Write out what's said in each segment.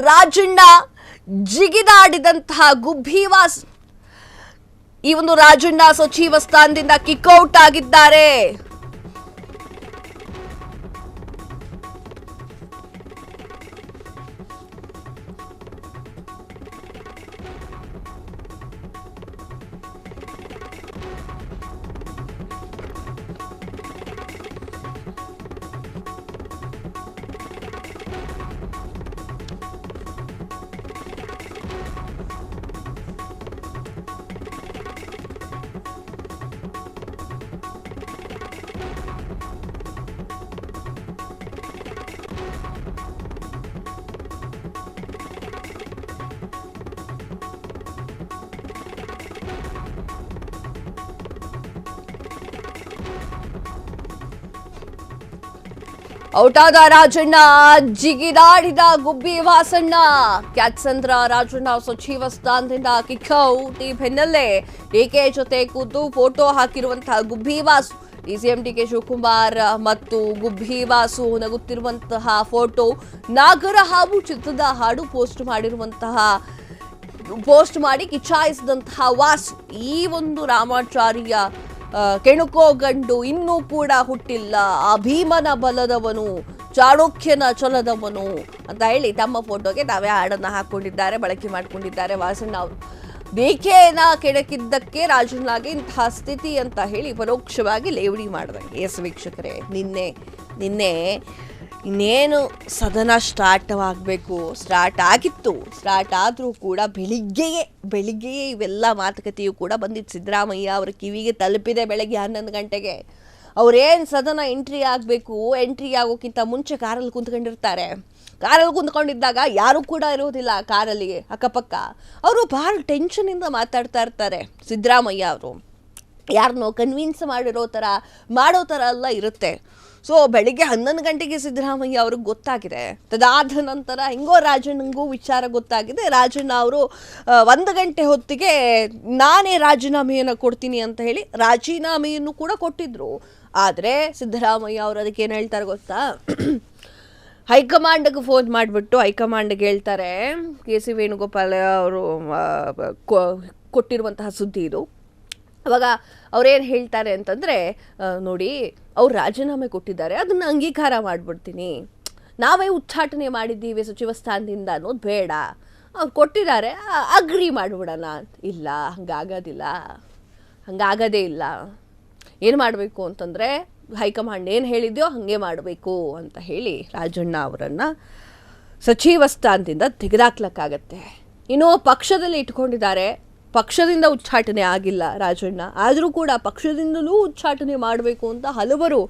ರಾಜಣ್ಣ, ಜಿಗಿದಾಡಿದಂತಹ ಗುಬ್ಬಿವಾಸ್. ಈ ಒಂದು ರಾಜಣ್ಣ ಸಚಿವ ಸ್ಥಾನದಿಂದ ಕಿಕ್ಔಟ್ ಆಗಿದ್ದಾರೆ. ಔಟಾದ ರಾಜಣ್ಣ, ಜಿಗಿದಾಡಿದ ಗುಬ್ಬಿ ವಾಸಣ್ಣ. ಕ್ಯಾತ್ಸಂದ್ರ ರಾಜಣ್ಣ ಸಚಿವ ಸ್ಥಾನದಿಂದ ಕಿಕ್ಔಟ್. ಈ ಬೆನ್ನಲ್ಲೇ ಡಿಕೆ ಜೊತೆ ಕೂತು ಫೋಟೋ ಹಾಕಿರುವಂತಹ ಗುಬ್ಬಿ ವಾಸು. ಡಿಸಿಎಂ ಡಿಕೆ ಶಿವಕುಮಾರ್ ಮತ್ತು ಗುಬ್ಬಿ ವಾಸು ನಗುತ್ತಿರುವಂತಹ ಫೋಟೋ, ನಾಗರ ಹಾವು ಚಿತ್ರದ ಹಾಡು ಪೋಸ್ಟ್ ಮಾಡಿ ಕಿಚಾಯಿಸಿದಂತಹ ವಾಸು. ಈ ಒಂದು ರಾಮಾಚಾರಿಯ ಕೆಣಕೋ ಗಂಡು ಇನ್ನೂ ಕೂಡ ಹುಟ್ಟಿಲ್ಲ, ಆ ಭೀಮನ ಬಲದವನು, ಚಾಣಕ್ಯನ ಛಲದವನು ಅಂತ ಹೇಳಿ ತಮ್ಮ ಫೋಟೋಗೆ ತಾವೇ ಹಾಡನ್ನ ಹಾಕೊಂಡಿದ್ದಾರೆ, ಬಳಕೆ ಮಾಡಿಕೊಂಡಿದ್ದಾರೆ ವಾಸಣ್ಣ ಅವರು. ಡಿಕೆನ ಕೆಣಕಿದ್ದಕ್ಕೆ ರಾಜಣ್ಣಗೆ ಇಂತಹ ಸ್ಥಿತಿ ಅಂತ ಹೇಳಿ ಪರೋಕ್ಷವಾಗಿ ಲೇವಡಿ ಮಾಡಿದಂಗೆ. ಎಸ್ ವೀಕ್ಷಕರೇ, ನಿನ್ನೆ ಇನ್ನೇನು ಸದನ ಸ್ಟಾರ್ಟ್ ಆಗಿತ್ತು. ಸ್ಟಾರ್ಟ್ ಆದರೂ ಕೂಡ ಬೆಳಿಗ್ಗೆಯೇ ಇವೆಲ್ಲ ಮಾತುಕತೆಯೂ ಕೂಡ ಬಂದಿತ್ತು. ಸಿದ್ದರಾಮಯ್ಯ ಅವರ ಕಿವಿಗೆ ತಲುಪಿದೆ ಬೆಳಗ್ಗೆ 11 ಗಂಟೆಗೆ. ಅವ್ರೇನು ಸದನ ಎಂಟ್ರಿ ಆಗೋಕ್ಕಿಂತ ಮುಂಚೆ ಕಾರಲ್ಲಿ ಕುಂತ್ಕೊಂಡಿರ್ತಾರೆ. ಕಾರಲ್ಲಿ ಕುಂತ್ಕೊಂಡಿದ್ದಾಗ ಯಾರು ಕೂಡ ಇರೋದಿಲ್ಲ ಕಾರಲ್ಲಿ ಅಕ್ಕಪಕ್ಕ. ಅವರು ಭಾಳ ಟೆನ್ಷನಿಂದ ಮಾತಾಡ್ತಾ ಇರ್ತಾರೆ. ಸಿದ್ದರಾಮಯ್ಯ ಅವರು ಯಾರನ್ನೋ ಕನ್ವಿನ್ಸ್ ಮಾಡೋ ಥರ ಎಲ್ಲ ಇರುತ್ತೆ. ಸೊ ಬೆಳಿಗ್ಗೆ 11 ಗಂಟೆಗೆ ಸಿದ್ದರಾಮಯ್ಯ ಅವ್ರಿಗೆ ಗೊತ್ತಾಗಿದೆ. ತದಾದ ನಂತರ ಹೆಂಗೋ ರಾಜಣ್ಣಂಗೂ ವಿಚಾರ ಗೊತ್ತಾಗಿದೆ. ರಾಜಣ್ಣ ಅವರು 1 ಗಂಟೆ ಹೊತ್ತಿಗೆ ನಾನೇ ರಾಜೀನಾಮೆಯನ್ನು ಕೊಡ್ತೀನಿ ಅಂತ ಹೇಳಿ ರಾಜೀನಾಮೆಯನ್ನು ಕೂಡ ಕೊಟ್ಟಿದ್ರು. ಆದರೆ ಸಿದ್ದರಾಮಯ್ಯ ಅವರು ಅದಕ್ಕೆ ಏನು ಹೇಳ್ತಾರೆ ಗೊತ್ತಾ? ಹೈಕಮಾಂಡ್ಗೆ ಫೋನ್ ಮಾಡಿಬಿಟ್ಟು ಹೈಕಮಾಂಡ್ಗೆ ಹೇಳ್ತಾರೆ, ಕೆ.ಸಿ. ವೇಣುಗೋಪಾಲ್ ಅವರು ಕೊಟ್ಟಿರುವಂತಹ ಸುದ್ದಿ ಇದು. ಅವಾಗ ಅವ್ರೇನು ಹೇಳ್ತಾರೆ ಅಂತಂದರೆ, ನೋಡಿ ಅವ್ರು ರಾಜೀನಾಮೆ ಕೊಟ್ಟಿದ್ದಾರೆ, ಅದನ್ನು ಅಂಗೀಕಾರ ಮಾಡಿಬಿಡ್ತೀನಿ, ನಾವೇ ಉಚ್ಚಾಟನೆ ಮಾಡಿದ್ದೀವಿ ಸಚಿವ ಸ್ಥಾನದಿಂದ ಅನ್ನೋದು ಬೇಡ, ಅವ್ರು ಕೊಟ್ಟಿದ್ದಾರೆ ಅಗ್ರಿ ಮಾಡಿಬಿಡೋಣ. ಇಲ್ಲ, ಹಂಗಾಗೋದೇ ಇಲ್ಲ. ಏನು ಮಾಡಬೇಕು ಅಂತಂದರೆ ಹೈಕಮಾಂಡ್ ಏನು ಹೇಳಿದೆಯೋ ಹಾಗೆ ಮಾಡಬೇಕು ಅಂತ ಹೇಳಿ ರಾಜಣ್ಣ ಅವರನ್ನು ಸಚಿವ ಸ್ಥಾನದಿಂದ ತೆಗೆದಾಕ್ಲಕ್ಕಾಗತ್ತೆ. ಇನ್ನು ಪಕ್ಷದಲ್ಲಿ ಇಟ್ಕೊಂಡಿದ್ದಾರೆ, ಪಕ್ಷದಿಂದ ಉಚ್ಚಾಟನೆ ಆಗಿಲ್ಲ ರಾಜಣ್ಣ, ಆದರೂ ಕೂಡ ಪಕ್ಷದಿಂದಲೂ ಉಚ್ಚಾಟನೆ ಮಾಡಬೇಕು ಅಂತ ಹಲವರು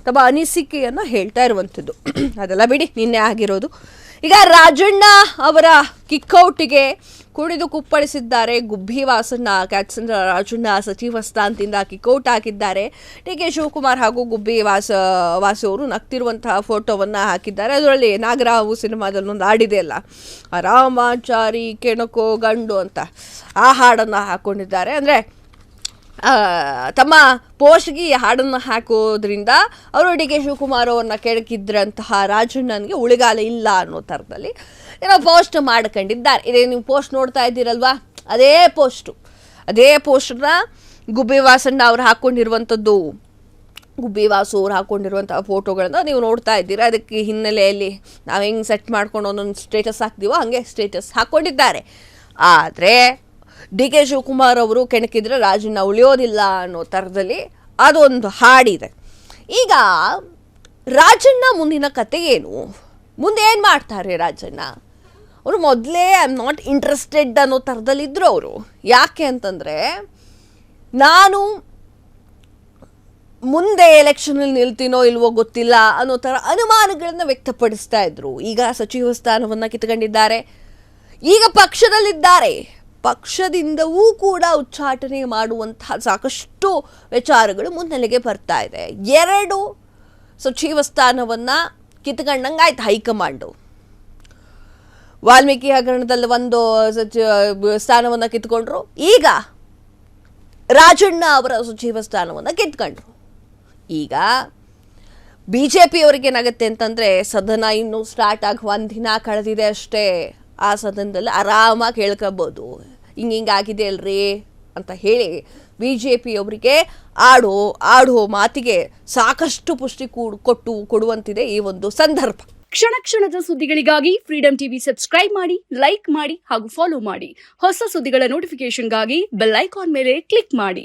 ತಮ್ಮ ಅನಿಸಿಕೆಯನ್ನು ಹೇಳ್ತಾ ಇರುವಂಥದ್ದು. ಅದೆಲ್ಲ ಬಿಡಿ, ನಿನ್ನೆ ಆಗಿರೋದು. ಈಗ ರಾಜಣ್ಣ ಅವರ ಕಿಕ್ಔಟಿಗೆ ಕುಣಿದು ಕುಪ್ಪಳಿಸಿದ್ದಾರೆ ಗುಬ್ಬಿ ವಾಸಣ್ಣ. ಕ್ಯಾತ್ಸಂದ್ರ ರಾಜಣ್ಣ ಸಚಿವ ಸ್ಥಾನದಿಂದ ಕಿಕ್ಔಟ್ ಹಾಕಿದ್ದಾರೆ. ಡಿಕೆ ಶಿವಕುಮಾರ್ ಹಾಗೂ ಗುಬ್ಬಿ ವಾಸು ಅವರು ನಗ್ತಿರುವಂತಹ ಫೋಟೋವನ್ನು ಹಾಕಿದ್ದಾರೆ. ಅದರಲ್ಲಿ ನಾಗರಾವು ಸಿನಿಮಾದಲ್ಲಿ ಒಂದು ಹಾಡಿದೆ ಅಲ್ಲ, ರಾಮಾಚಾರಿ ಕೆಣಕೋ ಗಂಡು ಅಂತ, ಆ ಹಾಡನ್ನು ಹಾಕ್ಕೊಂಡಿದ್ದಾರೆ. ಅಂದರೆ ತಮ್ಮ ಪೋಸ್ಟ್ಗೆ ಹಾಡನ್ನು ಹಾಕೋದ್ರಿಂದ ಅವರು ಡಿ ಕೆ ಶಿವಕುಮಾರ್ ಅವ್ರನ್ನ ಕೆಣಕಿದ್ರಂತಹ ರಾಜಣ್ಣನಿಗೆ ಉಳಿಗಾಲ ಇಲ್ಲ ಅನ್ನೋ ಥರದಲ್ಲಿ ಏನೋ ಪೋಸ್ಟ್ ಮಾಡ್ಕೊಂಡಿದ್ದಾರೆ. ಇದೇ ನೀವು ಪೋಸ್ಟ್ ನೋಡ್ತಾ ಇದ್ದೀರಲ್ವಾ, ಅದೇ ಪೋಸ್ಟನ್ನ ಗುಬ್ಬಿ ವಾಸಣ್ಣ ಅವ್ರು ಹಾಕ್ಕೊಂಡಿರುವಂಥದ್ದು. ಗುಬ್ಬಿ ವಾಸು ಅವ್ರು ಹಾಕ್ಕೊಂಡಿರುವಂಥ ಫೋಟೋಗಳನ್ನ ನೀವು ನೋಡ್ತಾ ಇದ್ದೀರಾ. ಅದಕ್ಕೆ ಹಿನ್ನೆಲೆಯಲ್ಲಿ ನಾವು ಹೆಂಗೆ ಸೆಟ್ ಮಾಡ್ಕೊಂಡು ಒಂದೊಂದು ಸ್ಟೇಟಸ್ ಹಾಕ್ತೀವೋ ಹಾಗೆ ಸ್ಟೇಟಸ್ ಹಾಕ್ಕೊಂಡಿದ್ದಾರೆ. ಆದರೆ ಡಿ ಕೆ ಶಿವಕುಮಾರ್ ಅವರು ಕೆಣಕಿದ್ರೆ ರಾಜಣ್ಣ ಉಳಿಯೋದಿಲ್ಲ ಅನ್ನೋ ಥರದಲ್ಲಿ ಅದೊಂದು ಹಾಡಿದೆ. ಈಗ ರಾಜಣ್ಣ ಮುಂದಿನ ಕತೆ ಏನು, ಮುಂದೆ ಏನು ಮಾಡ್ತಾರೆ ರಾಜಣ್ಣ? ಅವರು ಮೊದಲೇ ಐ ಆಮ್ ನಾಟ್ ಇಂಟ್ರೆಸ್ಟೆಡ್ ಅನ್ನೋ ಥರದಲ್ಲಿದ್ದರು ಅವರು. ಯಾಕೆ ಅಂತಂದರೆ, ನಾನು ಮುಂದೆ ಎಲೆಕ್ಷನಲ್ಲಿ ನಿಲ್ತೀನೋ ಇಲ್ವೋ ಗೊತ್ತಿಲ್ಲ ಅನ್ನೋ ಥರ ಅನುಮಾನಗಳನ್ನು ವ್ಯಕ್ತಪಡಿಸ್ತಾ ಇದ್ರು. ಈಗ ಸಚಿವ ಸ್ಥಾನವನ್ನು ಕಿತ್ಕೊಂಡಿದ್ದಾರೆ, ಈಗ ಪಕ್ಷದಲ್ಲಿದ್ದಾರೆ. ಪಕ್ಷದಿಂದವೂ ಕೂಡ ಉಚ್ಚಾಟನೆ ಮಾಡುವಂತಹ ಸಾಕಷ್ಟು ವಿಚಾರಗಳು ಮುನ್ನೆಲೆಗೆ ಬರ್ತಾ ಇದೆ. 2 ಸಚಿವ ಸ್ಥಾನವನ್ನು ಕಿತ್ಕೊಂಡಂಗಾಯ್ತು ಹೈಕಮಾಂಡು. ವಾಲ್ಮೀಕಿ ಹಗರಣದಲ್ಲಿ 1 ಸ್ಥಾನವನ್ನು ಕಿತ್ಕೊಂಡ್ರು, ಈಗ ರಾಜಣ್ಣ ಅವರ ಸಚಿವ ಸ್ಥಾನವನ್ನು ಕಿತ್ಕೊಂಡ್ರು. ಈಗ BJP ಅವ್ರಿಗೆ ಏನಾಗುತ್ತೆ ಅಂತಂದರೆ ಸದನ ಇನ್ನೂ ಸ್ಟಾರ್ಟ್ ಆಗಿ 1 ದಿನ ಕಳೆದಿದೆ ಅಷ್ಟೇ. ಆ ಸದನದಲ್ಲಿ ಆರಾಮಾಗಿ ಹೇಳ್ಕೊಬೋದು ಹಿಂಗಾಗಿದೆ ಅಲ್ರಿ ಅಂತ ಹೇಳಿ BJP ಅವರಿಗೆ ಆಡೋ ಮಾತಿಗೆ ಸಾಕಷ್ಟು ಪುಷ್ಟಿ ಕೊಡುವಂತಿದೆ ಈ ಒಂದು ಸಂದರ್ಭ. ಕ್ಷಣ ಕ್ಷಣದ ಸುದ್ದಿಗಳಿಗಾಗಿ ಫ್ರೀಡಂ ಟಿವಿ ಸಬ್ಸ್ಕ್ರೈಬ್ ಮಾಡಿ, ಲೈಕ್ ಮಾಡಿ ಹಾಗೂ ಫಾಲೋ ಮಾಡಿ. ಹೊಸ ಸುದ್ದಿಗಳ ನೋಟಿಫಿಕೇಶನ್ಗಾಗಿ ಬೆಲ್ ಐಕಾನ್ ಮೇಲೆ ಕ್ಲಿಕ್ ಮಾಡಿ.